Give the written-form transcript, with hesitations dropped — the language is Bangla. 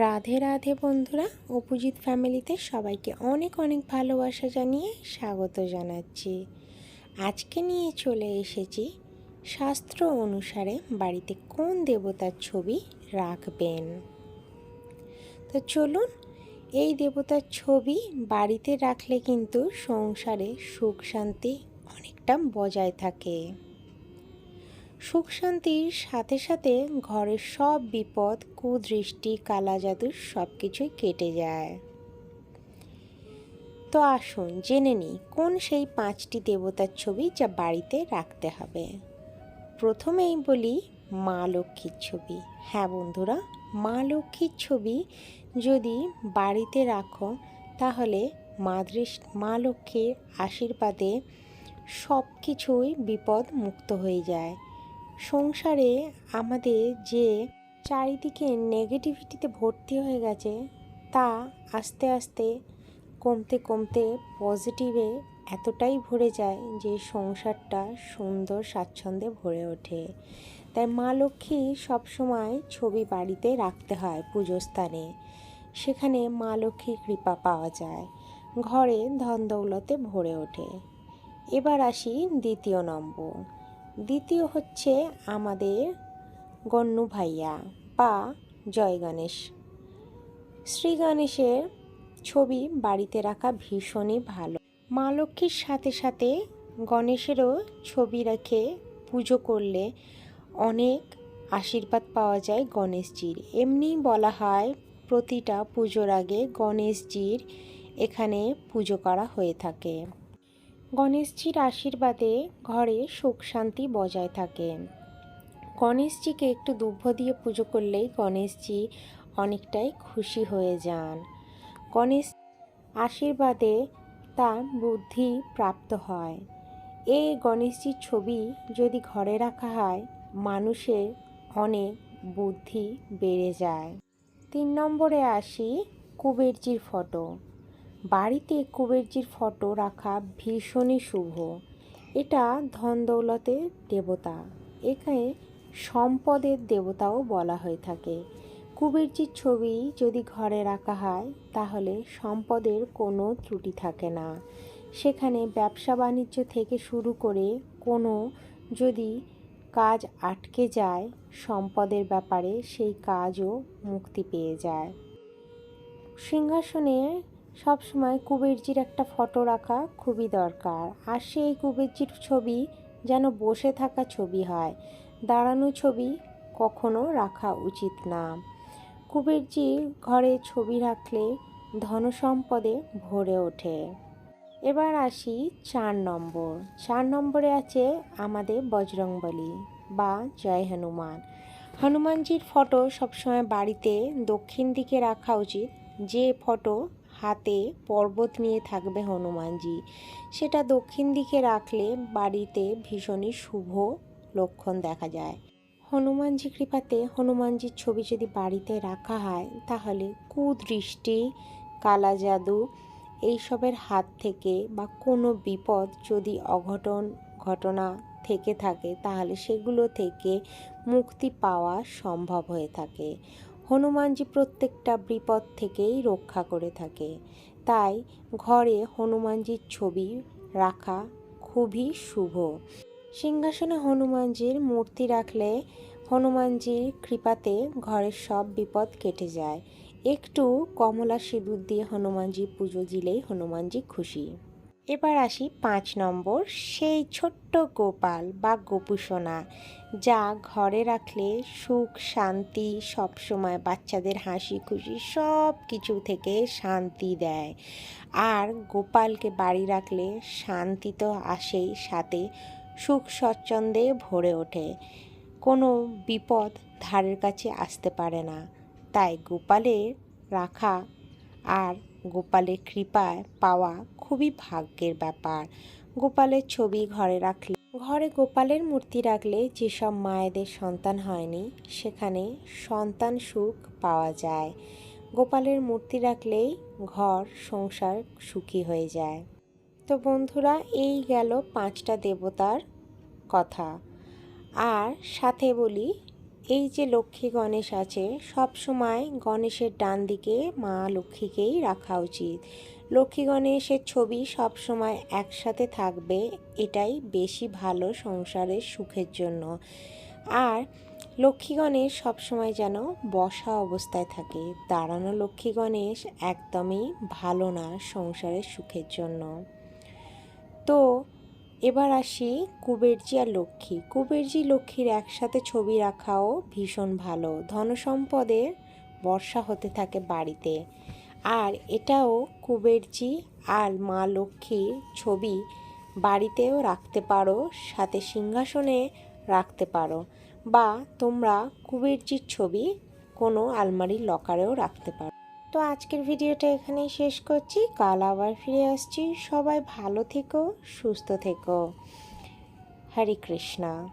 রাধে রাধে বন্ধুরা, অপুজিৎ ফ্যামিলিতে সবাইকে অনেক অনেক ভালোবাসা জানিয়ে স্বাগত জানাচ্ছি। আজকে নিয়ে চলে এসেছি শাস্ত্র অনুসারে বাড়িতে কোন দেবতার ছবি রাখবেন। তো চলুন, এই দেবতার ছবি বাড়িতে রাখলে কিন্তু সংসারে সুখ শান্তি অনেকটা বজায় থাকে। সুখ শান্তির সাথে সাথে ঘরের সব বিপদ, কুদৃষ্টি, কালা জাদু সব কিছুই কেটে যায়। তো আসুন জেনে নিই কোন সেই 5টি দেবতার ছবি যা বাড়িতে রাখতে হবে। প্রথমেই বলি মা লক্ষ্মীর ছবি। হ্যাঁ বন্ধুরা, মা লক্ষ্মীর ছবি যদি বাড়িতে রাখো তাহলে মা লক্ষ্মীর আশীর্বাদে সব কিছুই বিপদ মুক্ত হয়ে যায়। সংসারে আমাদের যে চারিদিকে নেগেটিভিটিতে ভর্তি হয়ে গেছে তা আস্তে আস্তে কমতে কমতে পজিটিভে এতটাই ভরে যায় যে সংসারটা সুন্দর স্বাচ্ছন্দ্যে ভরে ওঠে। তাই মা লক্ষ্মী সবসময় ছবি বাড়িতে রাখতে হয় পুজোর স্থানে। সেখানে মা লক্ষ্মীর কৃপা পাওয়া যায়, ঘরে ধন দৌলতে ভরে ওঠে। এবার আসি দ্বিতীয় নম্বর। দ্বিতীয় হচ্ছে আমাদের গণ্যু ভাইয়া বা জয় গণেশ। শ্রী গণেশের ছবি বাড়িতে রাখা ভীষণই ভালো। মা লক্ষ্মীর সাথে সাথে গণেশেরও ছবি রেখে পুজো করলে অনেক আশীর্বাদ পাওয়া যায় গণেশজির। এমনি বলা হয় প্রতিটা পুজোর আগে গণেশজির এখানে পুজো করা হয়ে থাকে। গণেশজির আশীর্বাদে ঘরে সুখ শান্তি বজায় থাকে। গণেশজিকে একটু দুব্য দিয়ে পুজো করলেই গণেশজি অনেকটাই খুশি হয়ে যান। গণেশ আশীর্বাদে তার বুদ্ধি প্রাপ্ত হয়। এই গণেশজির ছবি যদি ঘরে রাখা হয় মানুষের অনেক বুদ্ধি বেড়ে যায়। 3 নম্বরে আসি কুবেরজির ফটো। বাড়িতে কুবেরজির ফটো রাখা ভীষণই শুভ। এটা ধন দৌলতের দেবতা, এখানে সম্পদের দেবতাও বলা হয়ে থাকে। কুবেরজির ছবি যদি ঘরে রাখা হয় তাহলে সম্পদের কোনো ত্রুটি থাকে না। সেখানে ব্যবসা বাণিজ্য থেকে শুরু করে কোনো যদি কাজ আটকে যায় সম্পদের ব্যাপারে সেই কাজও মুক্তি পেয়ে যায়। সিংহাসনে সবসময় কুবেরজির একটা ফটো রাখা খুবই দরকার। আর সেই কুবেরজির ছবি যেন বসে থাকা ছবি হয়, দাঁড়ানো ছবি কখনো রাখা উচিত না। কুবেরজির ঘরে ছবি রাখলে ধনসম্পদে ভরে ওঠে। এবার আসি 4 নম্বর। 4 নম্বরে আছে আমাদের বজরংবলী বা জয় হনুমান। হনুমানজির ফটো সবসময় বাড়িতে দক্ষিণ দিকে রাখা উচিত। যে ফটো হাতে পর্বত নিয়ে থাকবে হনুমানজি, সেটা দক্ষিণ দিকে রাখলে বাড়িতে ভীষণই শুভ লক্ষণ দেখা যায়। হনুমানজি কৃপাতে হনুমানজির ছবি যদি বাড়িতে রাখা হয় তাহলে কুদৃষ্টি, কালা জাদু এইসবের হাত থেকে বা কোনো বিপদ যদি ঘটনা থেকে থাকে তাহলে সেগুলো থেকে মুক্তি পাওয়া সম্ভব হয়ে থাকে। হনুমানজি প্রত্যেকটা বিপদ থেকেই রক্ষা করে থাকে। তাই ঘরে হনুমানজির ছবি রাখা খুবই শুভ। সিংহাসনে হনুমানজির মূর্তি রাখলে হনুমানজির কৃপাতে ঘরের সব বিপদ কেটে যায়। একটু কমলা সিঁদুর দিয়ে হনুমানজি পুজো দিলেই হনুমানজি খুশি। এবার আসি 5 নম্বর, সেই ছোট্ট গোপাল বা গোপুসোনা যা ঘরে রাখলে সুখ শান্তি সবসময় বাচ্চাদের হাসি খুশি সব কিছু থেকে শান্তি দেয়। আর গোপালকে বাড়ি রাখলে শান্তি তো আসেই, সাথে সুখ স্বচ্ছন্দে ভরে ওঠে। কোনো বিপদ ধারের কাছে আসতে পারে না। তাই গোপালের রাখা আর গোপালের কৃপায় পাওয়া খুবই ভাগ্যের ব্যাপার। গোপালের ছবি ঘরে রাখলে, ঘরে গোপালের মূর্তি রাখলে যেসব মায়েদের সন্তান হয়নি সেখানে সন্তান সুখ পাওয়া যায়। গোপালের মূর্তি রাখলেই ঘর সংসার সুখী হয়ে যায়। তো বন্ধুরা, এই গেল 5টা দেবতার কথা। আর সাথে বলি এই যে লক্ষ্মী গণেশ আছে, সব সময় গণেশের ডান দিকে মা লক্ষ্মীকেই রাখা উচিত। লক্ষ্মী গণেশের ছবি সব সময় একসাথে থাকবে, এটাই বেশি ভালো সংসারের সুখের জন্য। আর লক্ষ্মী গণেশ সবসময় যেন বসা অবস্থায় থাকে, দাঁড়ানো লক্ষ্মী গণেশ একদমই ভালো না সংসারের সুখের জন্য। তো এবার আসি কুবেরজি আর লক্ষ্মী। কুবেরজি লক্ষ্মীর একসাথে ছবি রাখাও ভীষণ ভালো, ধনসম্পদের বর্ষা হতে থাকে বাড়িতে। আর এটাও কুবেরজি আর মা লক্ষ্মীর ছবি বাড়িতেও রাখতে পারো, সাথে সিংহাসনে রাখতে পারো, বা তোমরা কুবেরজির ছবি কোনো আলমারির লকারেও রাখতে পারো। তো আজকের ভিডিওটা এখানেই শেষ করছি, কাল আবার ফিরে আসছি। সবাই ভালো থেকো, সুস্থ থেকো। হরে কৃষ্ণা।